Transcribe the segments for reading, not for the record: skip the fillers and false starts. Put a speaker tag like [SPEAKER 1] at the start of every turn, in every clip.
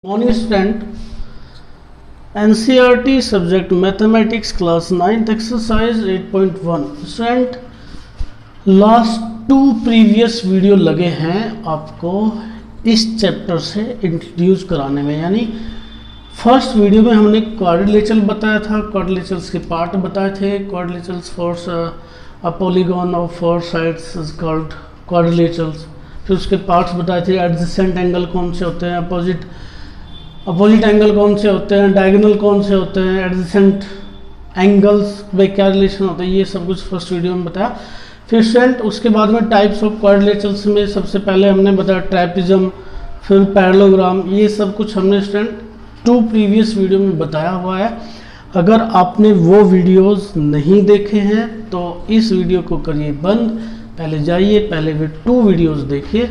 [SPEAKER 1] Morning student, NCERT subject mathematics class 9th exercise 8.1। Student, last 2 previous video लगे हैं आपको इस चैप्टर से इंट्रोड्यूस कराने में। यानी फर्स्ट वीडियो में हमने क्वाड्रिलेटरल बताया था, क्वाड्रिलेटरल्स के पार्ट बताए थे। Quadrilaterals for a polygon of 4 sides is called quadrilaterals. फिर उसके पार्ट्स बताए थे, एडजेसेंट एंगल कौन से होते हैं, अपोजिट एंगल कौन से होते हैं, डायगोनल कौन से होते हैं, एडजेसेंट एंगल्स में क्या रिलेशन होता है, ये सब कुछ फर्स्ट वीडियो में बताया। फिर स्टूडेंट उसके बाद में टाइप्स ऑफ क्वाड्रिलेटरल्स में सबसे पहले हमने बताया ट्रैपेजिज्म, फिर पैरेललोग्राम, ये सब कुछ हमने स्टूडेंट 2 प्रीवियस वीडियो में बताया हुआ है। अगर आपने वो वीडियोस नहीं देखे हैं तो इस वीडियो को करिए बंद, पहले जाइए, पहले वे 2 वीडियोस देखिए,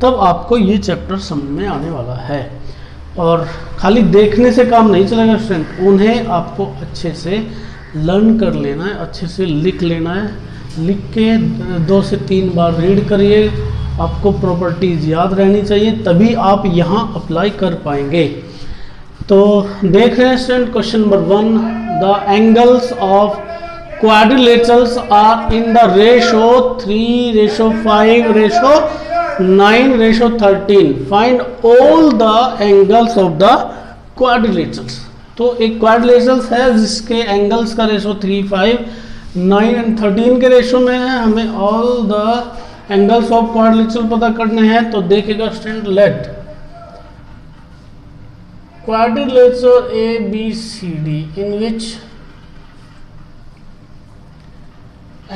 [SPEAKER 1] तब आपको ये चैप्टर समझ में आने वाला है। और खाली देखने से काम नहीं चलेगा स्टूडेंट, उन्हें आपको अच्छे से लर्न कर लेना है, अच्छे से लिख लेना है। लिख के 2 से 3 बार रीड करिए, आपको प्रॉपर्टीज याद रहनी चाहिए, तभी आप यहाँ अप्लाई कर पाएंगे। तो देख रहे हैं student, question number 1, the angles of quadrilaterals are in the ratio 3:5:9:13। Find all the angles of the quadrilaterals. तो एक क्वाड्रिलेटरल्स है जिसके एंगल्स का रेशो 3, 5, 9 एंड 13 के रेशो में है। हमें all the angles of quadrilateral पता करने हैं। तो देखेगा student, let quadrilateral ABCD in which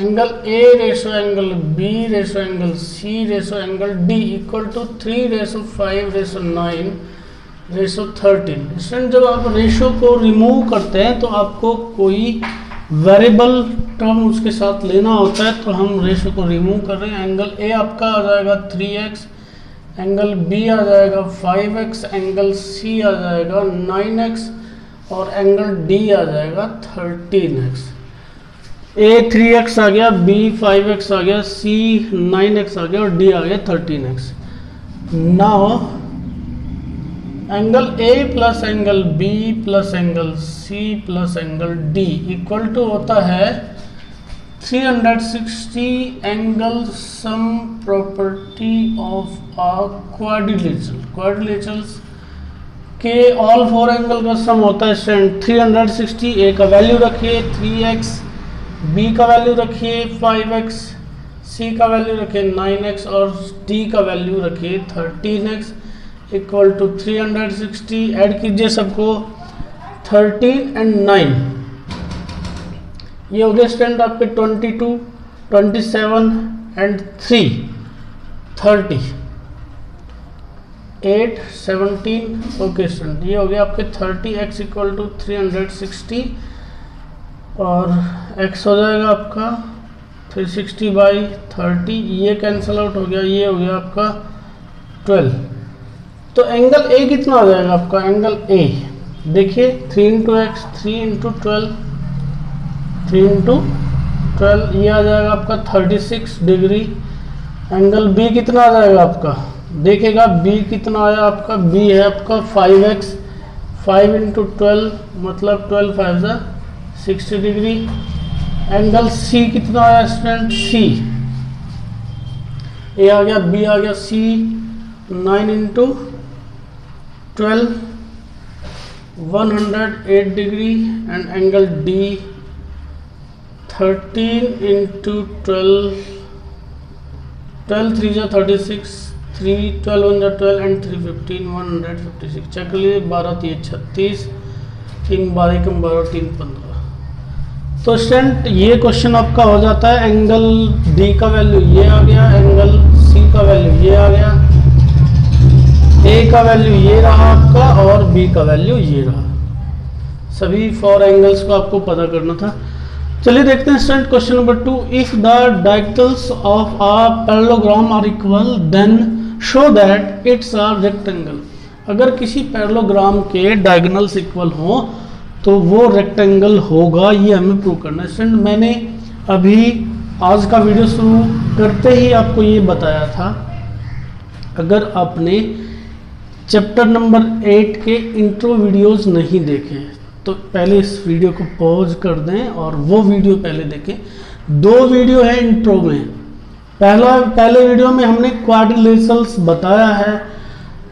[SPEAKER 1] angle A ratio angle B ratio angle C ratio angle D equal to 3:5:9:13। Student, जब आप रेशो को रिमूव करते हैं तो आपको कोई वेरिएबल टर्म उसके साथ लेना होता है, तो हम रेशो को रिमूव कर रहे हैं। एंगल A आपका आ जाएगा 3x, एंगल B आ जाएगा 5x, एंगल C आ जाएगा 9x और एंगल D आ जाएगा 13x। A 3x आ गया, B 5x आ गया, C 9x आ गया और D आ गया 13x। Now angle A plus angle B plus angle C plus angle D equal to होता है 360 angle sum property of a quadrilateral. Quadrilaterals के ऑल 4 एंगल का सम होता है स्टूडेंट 360। A का वैल्यू रखिए 3x, B का वैल्यू रखिए 5x, C का वैल्यू रखिए 9x और D का वैल्यू रखिए 13x इक्वल टू 360। ऐड कीजिए सबको, 13 एंड 9, ये हो गए स्टूडेंट आपके 22, 27 एंड 3 30, 8, 17। ओके स्टूडेंट, ये हो गया आपके 30x इक्वल टू 360 और x हो जाएगा आपका 360/30। ये कैंसिल आउट हो गया, ये हो गया आपका 12। तो एंगल A कितना आ जाएगा आपका? एंगल A देखिए 3 × x, 3 × 12, 3 × 12, ये आ जाएगा आपका 36 डिग्री। एंगल B कितना आ जाएगा आपका? देखेगा B कितना आया आपका? B है आपका 5x, 5 × 12 मतलब 12 5 60 डिग्री। एंगल C कितना आया स्टूडेंट? C, A आ गया, B आ गया, C 9 × 12 108 degree and angle D 13 × 12, 12 3 36, 3 12 1 12 and 3 15 156। Check लीजिए, 12 3 36, 3 12 कम 12 3 15। तो स्टूडेंट ये क्वेश्चन आपका हो जाता है। एंगल D का वैल्यू ये आ गया, एंगल C का वैल्यू ये आ गया, A का वैल्यू ये रहा आपका और B का वैल्यू ये रहा। सभी 4 एंगल्स को आपको पता करना था। चलिए देखते हैं student question number 2। If the diagonals of a parallelogram are equal then show that it's a rectangle. अगर किसी पैरेललोग्राम के डायगोनल्स इक्वल हो तो वो रेक्टेंगल होगा, ये हमें प्रूव करना है। स्टूडेंट, मैंने अभी आज का वीडियो शुरू करते ही आपको ये बताया था, अगर आपने चैप्टर नंबर 8 के इंट्रो वीडियोस नहीं देखे तो पहले इस वीडियो को पॉज कर दें और वो वीडियो पहले देखें। 2 वीडियो है इंट्रो में। पहले वीडियो में हमने क्वाड्रिलेटरल्स बताया है,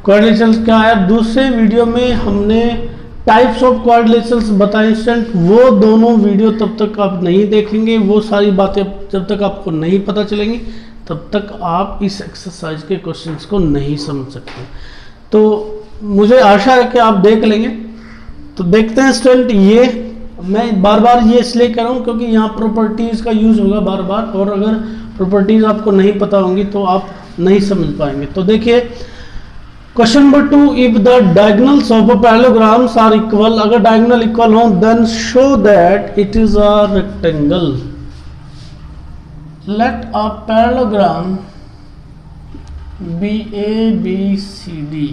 [SPEAKER 1] क्वाड्रिलेटरल्स क्या है। दूसरे वीडियो में हमने टाइप्स ऑफ क्वाड्रिलेटरल्स बताए स्टूडेंट। वो दोनों वीडियो तब तक आप नहीं देखेंगे, वो सारी बातें जब तक आपको नहीं पता चलेंगी तब तक आप इस एक्सरसाइज के क्वेश्चंस को नहीं समझ सकते। तो मुझे आशा है कि आप देख लेंगे। तो देखते हैं स्टूडेंट, ये मैं बार बार ये इसलिए कर रहा हूँ क्योंकि यहाँ प्रॉपर्टीज़ का यूज़ होगा बार बार, और अगर प्रॉपर्टीज़ आपको नहीं पता होंगी तो आप नहीं समझ पाएंगे। तो देखिए question number 2, if the diagonals of a parallelograms are equal, अगर डायगोनल इक्वल हो then show that it is a rectangle. Let a parallelogram B A B C D.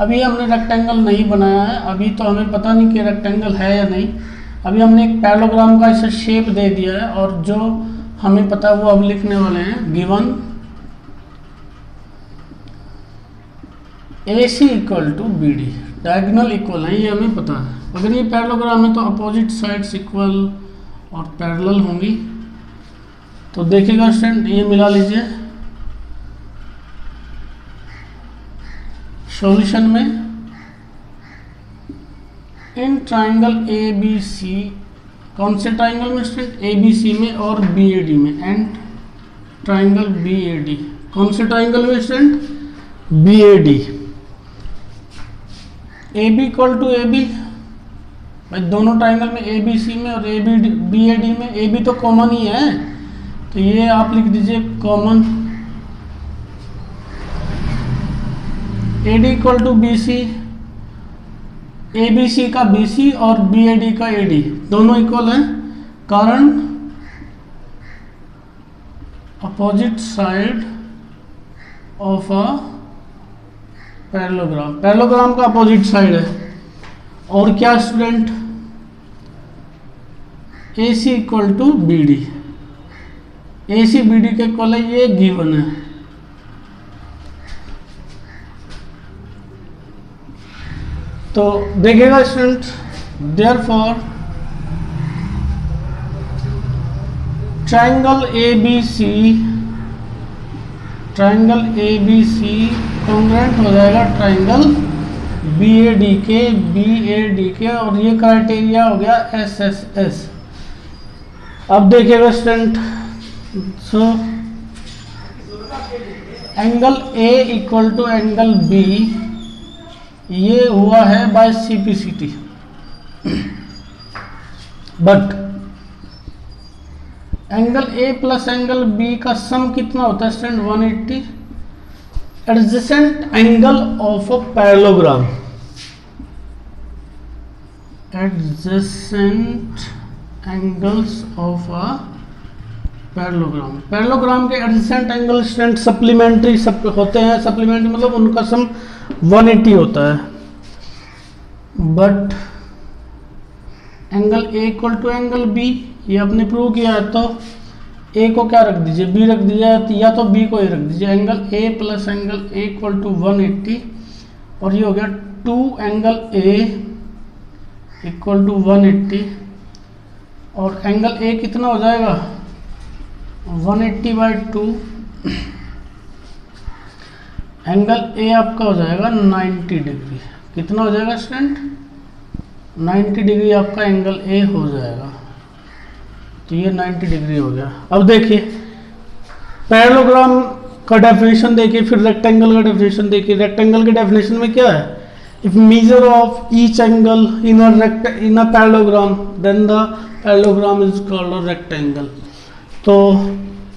[SPEAKER 1] अभी हमने रेक्टेंगल नहीं बनाया है, अभी तो हमें पता नहीं कि रेक्टेंगल है या नहीं। अभी हमने एक पैरेललोग्राम का इसे शेप दे दिया है और जो हमें पता है वो अब लिखने वाले हैं। Given A C equal to B D, diagonal equal है ये हमें पता है। अगर ये पैरेललोग्राम है तो अपोजिट साइड्स इक्वल और पैरेलल होंगी। तो देखिएगा स्टूडेंट, ये मिला लीजिए सॉल्यूशन में। इन ट्राइंगल ए बी सी, कौन से ट्राइंगल में स्टूडेंट? ए बी सी में और बी ए डी में। And triangle B A D, कौन से ट्राइंगल में student? B A D. A B equal to A B, भाई दोनों ट्राइंगल में ए बी सी में और A B B A D में ए बी तो कॉमन ही है, तो ये आप लिख दीजिए common. A D equal to B C, A B C का बी सी और बी ए डी का ए डी दोनों इक्वल हैं, कारण opposite side of a parallelogram, parallelogram का अपोजिट साइड है। और क्या student? A C equal to B D, A C B D के इक्वल है, ये गिवन है। तो देखिएगा student, therefore triangle A B C, triangle A B C congruent हो जाएगा ट्राइंगल बी ए डी के, बी ए डी के, और ये क्राइटेरिया हो गया एस एस एस। अब देखिएगा student, so angle A equal to angle B, ये हुआ है by CPCT, but angle A plus angle B का सम कितना होता है student? 180। Adjacent angle of a parallelogram, adjacent angles of a parallelogram, parallelogram के एडजेसेंट एंगल स्टूडेंट सप्लीमेंट्री होते हैं। सप्लीमेंट्री मतलब उनका सम 180 होता है, but angle A equal to angle B, ये आपने प्रूव किया है, तो ए को क्या रख दीजिए? बी रख दीजिए, या तो बी को ए रख दीजिए। Angle A plus angle A equal to 180, और ये हो गया 2 एंगल ए इक्वल टू 180, और एंगल ए कितना हो जाएगा? 180/2। एंगल ए आपका हो जाएगा 90 डिग्री। कितना हो जाएगा स्टूडेंट? 90 डिग्री आपका एंगल ए हो जाएगा। तो ये 90 डिग्री हो गया। अब देखिए पैरेललोग्राम का डेफिनेशन देखिए, फिर रेक्टेंगल का डेफिनेशन देखिए। रेक्टेंगल के डेफिनेशन में क्या है? If measure of each angle in a parallelogram then the parallelogram is called a rectangle. तो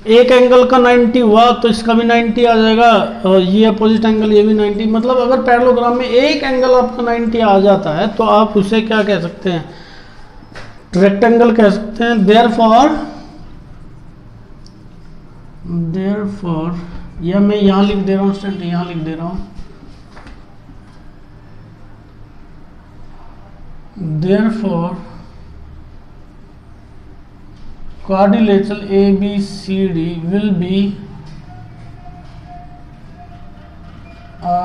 [SPEAKER 1] एक एंगल का 90 हुआ तो इसका भी 90 आ जाएगा, और ये अपोजिट एंगल ये भी 90। मतलब अगर पैरेललोग्राम में एक एंगल आपका 90 आ जाता है तो आप उसे क्या कह सकते हैं? रेक्टेंगल कह सकते हैं। देयरफॉर या मैं यहाँ लिख दे रहा हूँ स्टूडेंट, यहाँ लिख दे रहा हूँ, therefore quadrilateral ABCD will be a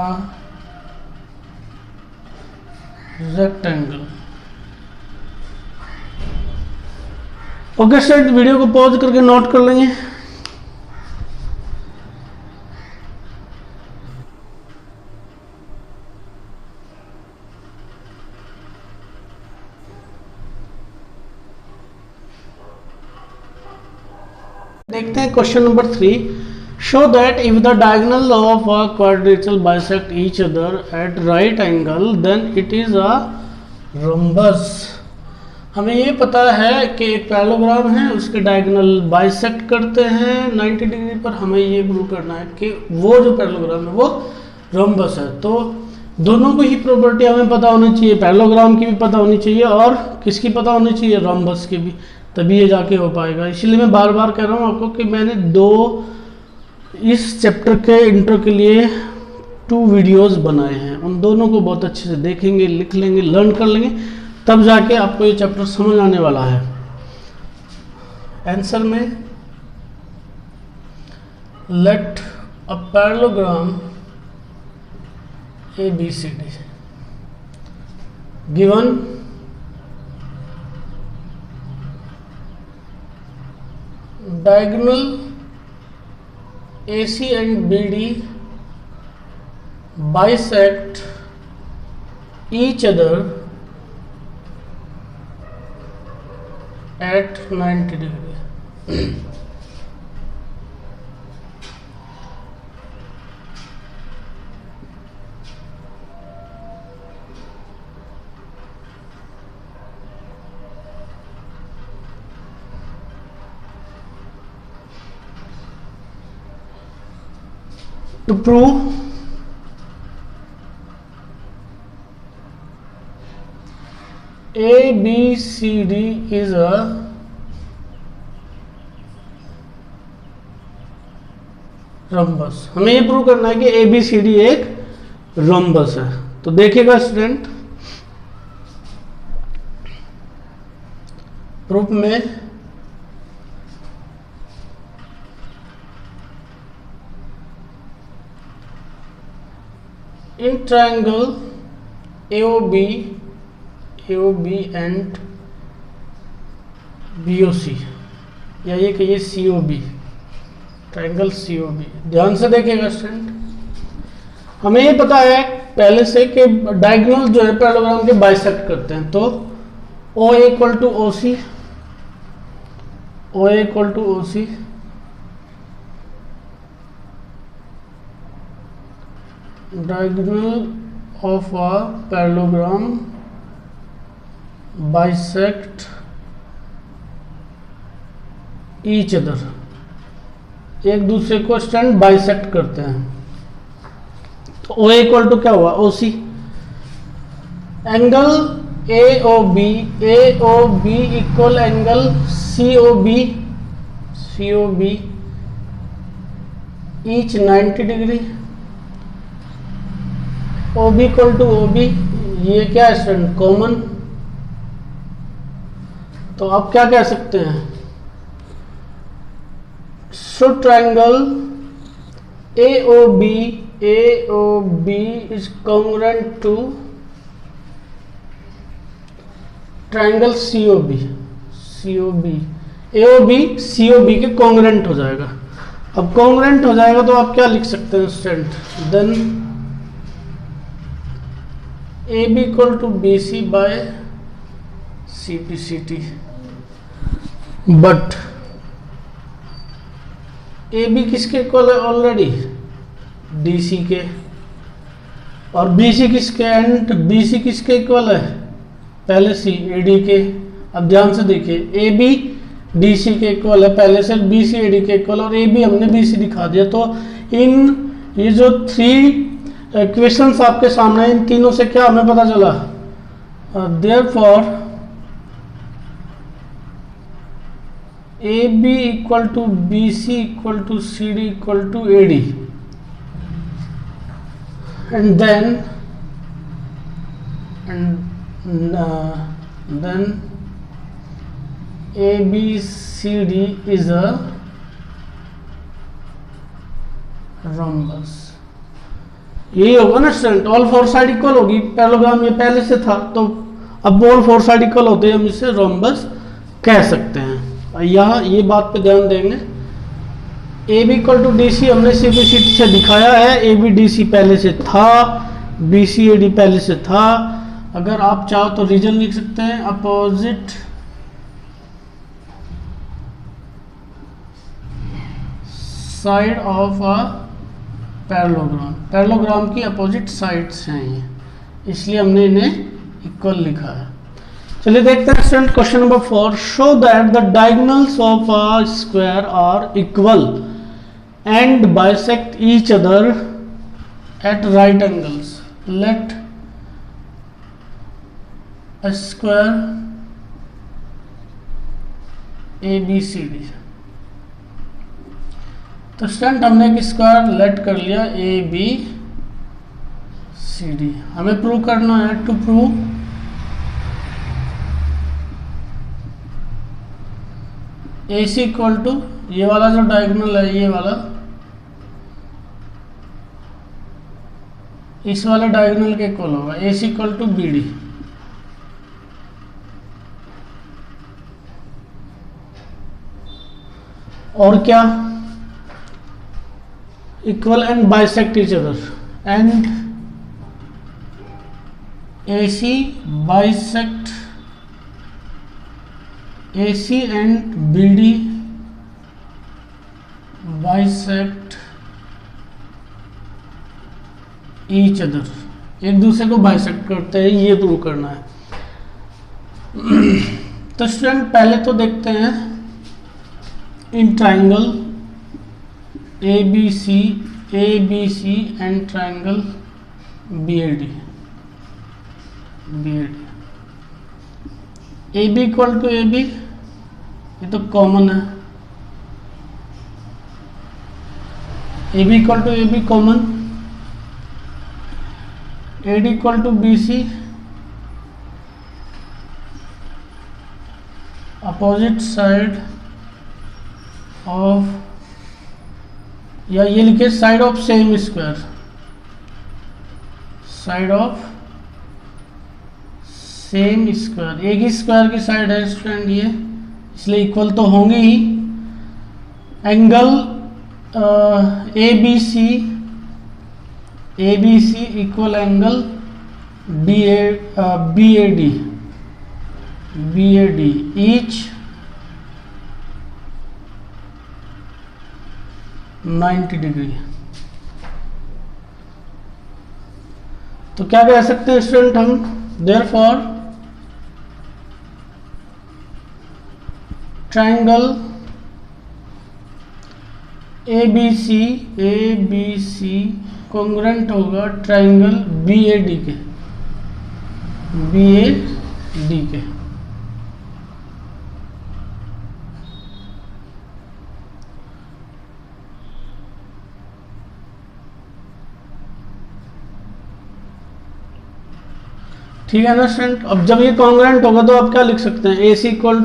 [SPEAKER 1] rectangle। Okay student, video को पॉज करके नोट कर लेंगे। देखते हैं question number 3। Show that if the diagonal of a quadrilateral bisect each other at right angle then it is a rhombus. हमें ये पता है कि एक पैरेललोग्राम है, उसके डायगोनल बाइसेक्ट करते हैं 90 डिग्री पर। हमें ये प्रूव करना है कि वो जो पैरेललोग्राम है वो रोम्बस है। तो दोनों को ही प्रॉपर्टी हमें पता होनी चाहिए, पैरेललोग्राम की भी पता होनी चाहिए और किसकी पता होनी चाहिए, रोम्बस की भी, तभी ये जाके हो पाएगा। इसलिए मैं बार बार कह रहा हूँ आपको कि मैंने इस चैप्टर के इंट्रो के लिए 2 वीडियोस बनाए हैं। उन दोनों को बहुत अच्छे से देखेंगे, लिख लेंगे, लर्न कर लेंगे, तब जाके आपको ये चैप्टर समझ आने वाला है। आंसर में let a parallelogram ABCD given diagonal AC and BD bisect each other at 90 degree। To prove ABCD is a rhombus, हमें ये प्रूव करना है कि ABCD एक रोम्बस है। तो देखिएगा स्टूडेंट, प्रूफ में in triangle AOB and BOC, या ये कहिए COB, ट्रायंगल COB। ध्यान से देखिएगा स्टूडेंट, हमें ये पता है पहले से कि डायगोनल जो है पैरेललोग्राम के बाइसेक्ट करते हैं। तो OA equal to OC, OA equal to OC, diagonal of a parallelogram bisect each other, एक दूसरे को स्टैंड बाइसेक्ट करते हैं। तो ओ इक्वल टू क्या हुआ, OC। Angle AOB equal angle COB each 90 degree. OB equal to OB, ये क्या है स्टूडेंट, कॉमन। तो आप क्या कह सकते हैं, so triangle AOB is congruent to triangle COB। AOB COB के कॉन्ग्रुएंट हो जाएगा। अब कॉन्ग्रुएंट हो जाएगा तो आप क्या लिख सकते हैं student, then AB equal to BC by CT। But AB किसके इक्वल है ऑलरेडी, DC के, और BC किसके, एंड BC किसके इक्वल है पहले से AD के। अब ध्यान से देखिए, AB DC के इक्वल है पहले से, BC AD के इक्वल, और AB हमने BC दिखा दिया। तो इन ये जो 3 इक्वेशंस आपके सामने, इन तीनों से क्या हमें पता चला, therefore AB equal to BC equal to CD equal to AD, and then ABCD is a rhombus। यही होगा ना student, all four side equal होगी, पैरेललोग्राम ये पहले से था, तो अब ऑल फोर साइड इक्वल होते हैं हम इसे रोम्बस कह सकते हैं। यहाँ ये बात पे ध्यान देंगे, A B equal to D C हमने सीपीसीटी से दिखाया है, ए बी डी सी पहले से था, बी सी ए डी पहले से था। अगर आप चाहो तो रीजन लिख सकते हैं, opposite side of a parallelogram, parallelogram की अपोजिट साइड्स हैं ये, इसलिए हमने इन्हें इक्वल लिखा है। चलिए देखते हैं student question number 4, show that the diagonals of a square are equal and bisect each other at right angles, let a square ABCD। तो स्टूडेंट हमने एक स्क्वायर लेट कर लिया ABCD, हमें प्रूव करना है, to prove AC equal to ये वाला जो डायगोनल है, ये वाला इस वाले डायगोनल के इक्वल होगा, AC इक्वल टू BD। और क्या, equal and bisect each other, and AC bisect AC and BD bisect each other, एक दूसरे को बाइसेक्ट करते हैं, ये प्रूव करना है। तो स्टूडेंट पहले तो देखते हैं इन triangle ABC and triangle BAD AB equal to AB, ये तो कॉमन है, AB equal to AB common, AD equal to BC, opposite side of, या ये लिखे side of same square, side of same square, एक ही स्क्वायर की side है स्टूडेंट ये, इसलिए इक्वल तो होंगे ही। Angle ABC equal angle BAD each 90 degree. तो क्या कह सकते हैं स्टूडेंट हम, देयरफॉर ट्राइंगल ABC कॉन्ग्रुएंट होगा ट्राइंगल BAD के, ठीक है ना स्टूडेंट। अब जब ये कॉन्ग्रुएंट होगा तो आप क्या लिख सकते हैं, AC equal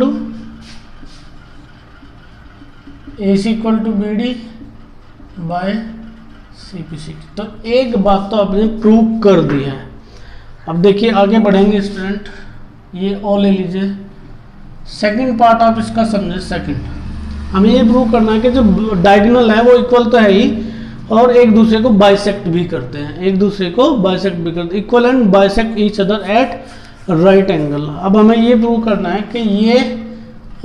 [SPEAKER 1] to BD by CPCT। तो एक बात तो आपने प्रूव कर दी है। अब देखिए आगे बढ़ेंगे स्टूडेंट, ये ओ ले लीजिए, सेकंड पार्ट आप इसका समझे। सेकंड हमें ये प्रूव करना है कि जो डायगोनल है वो इक्वल तो है ही, और एक दूसरे को बाइसेक्ट भी करते हैं, equal and bisect each other at right angle. अब हमें ये प्रूव करना है कि ये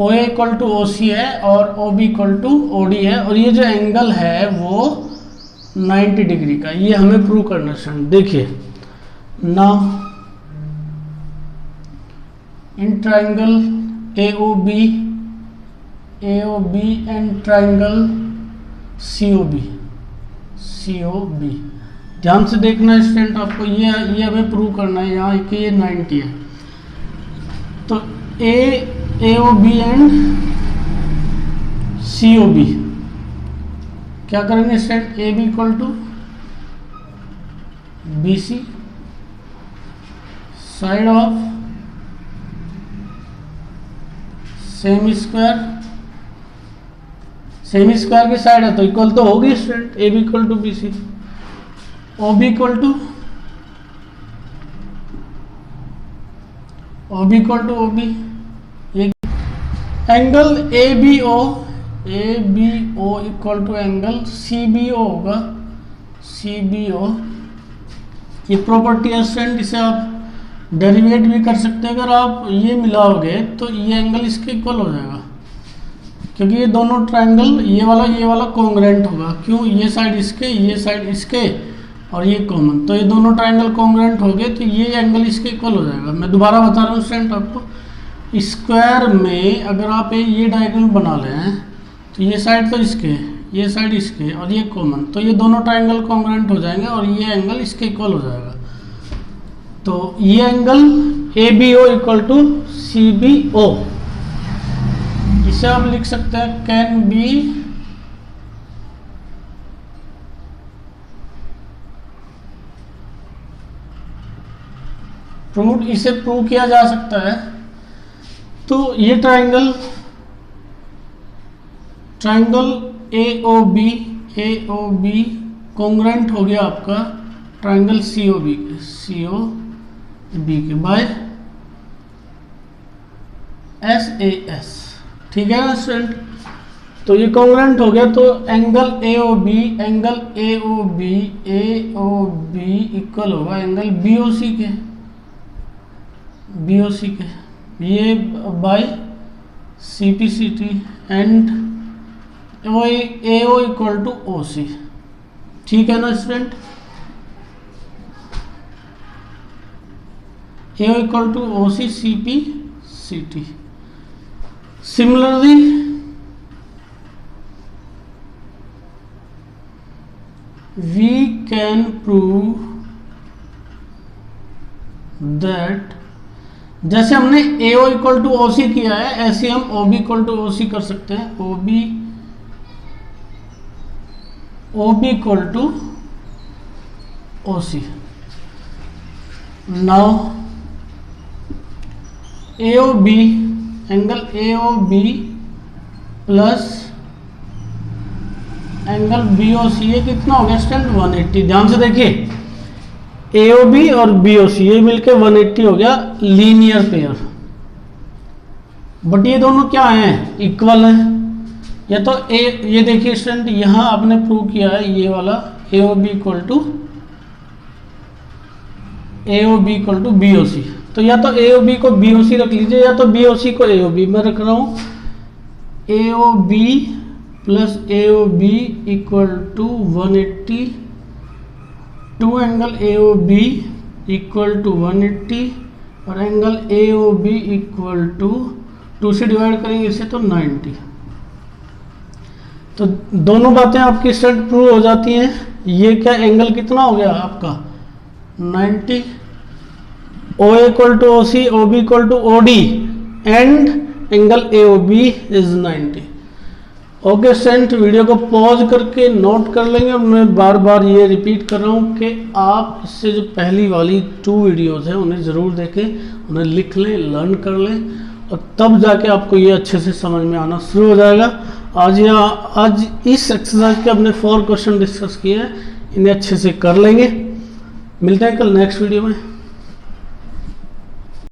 [SPEAKER 1] OA इक्वल टू OC है और OB इक्वल टू OD है, और ये जो एंगल है वो 90 डिग्री का, ये हमें प्रूव करना है। देखिए now in triangle AOB and triangle COB, ध्यान से देखना स्टूडेंट आपको, ये हमें प्रूव करना है यहाँ कि ये 90 है। तो AOB एंड COB क्या करेंगे student, AB equal to BC, side of semi square की साइड है तो इक्वल तो होगी student, A B equal to B C, O B equal to O B ये angle A B O equal to angle C B O होगा, C B ओ। ये property है student, इसे आप डेरिवेट भी कर सकते हैं। अगर आप ये मिलाओगे तो ये एंगल इसके इक्वल हो जाएगा, क्योंकि ये दोनों ट्रायंगल ये वाला कॉन्ग्रुएंट होगा। क्यों? ये साइड इसके, ये साइड इसके और ये कॉमन, तो ये दोनों ट्रायंगल कॉन्ग्रुएंट हो गए तो ये एंगल इसके इक्वल हो जाएगा। मैं दोबारा बता रहा हूँ स्टूडेंट आपको, स्क्वायर में अगर आप ये डायगोनल बना लें तो ये साइड तो इसके, ये साइड इसके और ये कॉमन, तो ये दोनों ट्रायंगल कॉन्ग्रुएंट हो जाएंगे और ये एंगल इसके इक्वल हो जाएगा। तो ये angle A B O equal to C B O, इसे आप लिख सकते हैं कैन बी प्रूव, इसे प्रूव किया जा सकता है। तो ये triangle A O B congruent हो गया आपका ट्रायंगल सी ओ बी के बाय एस ए एस, ठीक है ना स्टूडेंट। तो ये कॉन्ग्रुएंट हो गया, तो angle A O B equal होगा एंगल बी ओ सी के, ये by C P C T and A O equal to O C, ठीक है ना student. A O equal to O C C P C T. Similarly we can prove that, जैसे हमने ए O equal to O सी किया है ऐसे हम O B equal to O C कर सकते हैं। O B equal to O C. Now A O B, angle A O B plus angle B O C, ये कितना हो गया स्टूडेंट 180। ध्यान से देखिए, ए ओ बी और बी ओ सी ये मिलके 180 हो गया लीनियर पेयर। बट ये दोनों क्या हैं? इक्वल है। या तो ये देखिए स्टूडेंट, यहां आपने प्रूव किया है ये वाला A O B equal to B O C, तो या तो ए ओ बी को बी ओ सी रख लीजिए या तो बी ओ सी को ए ओ बी। मैं रख रहा हूं A O B plus A O B equal to 180, two angle A O B equal to 180 और angle A O B equal to 2 से डिवाइड करेंगे इसे तो 90। तो दोनों बातें आपकी स्टूडेंट प्रूव हो जाती हैं। ये क्या एंगल कितना हो गया आपका 90, O equal to O C, O B equal to O D and angle A O B is 90। Okay student, video को पॉज करके नोट कर लेंगे। मैं बार बार ये रिपीट कर रहा हूँ कि आप इससे जो पहली वाली 2 वीडियोज़ हैं उन्हें ज़रूर देखें, उन्हें लिख लें, लर्न कर लें और तब जाके आपको ये अच्छे से समझ में आना शुरू हो जाएगा। आज इस एक्सरसाइज के अपने 4 क्वेश्चन डिस्कस किए हैं, इन्हें अच्छे से कर लेंगे। मिलते हैं कल नेक्स्ट वीडियो में।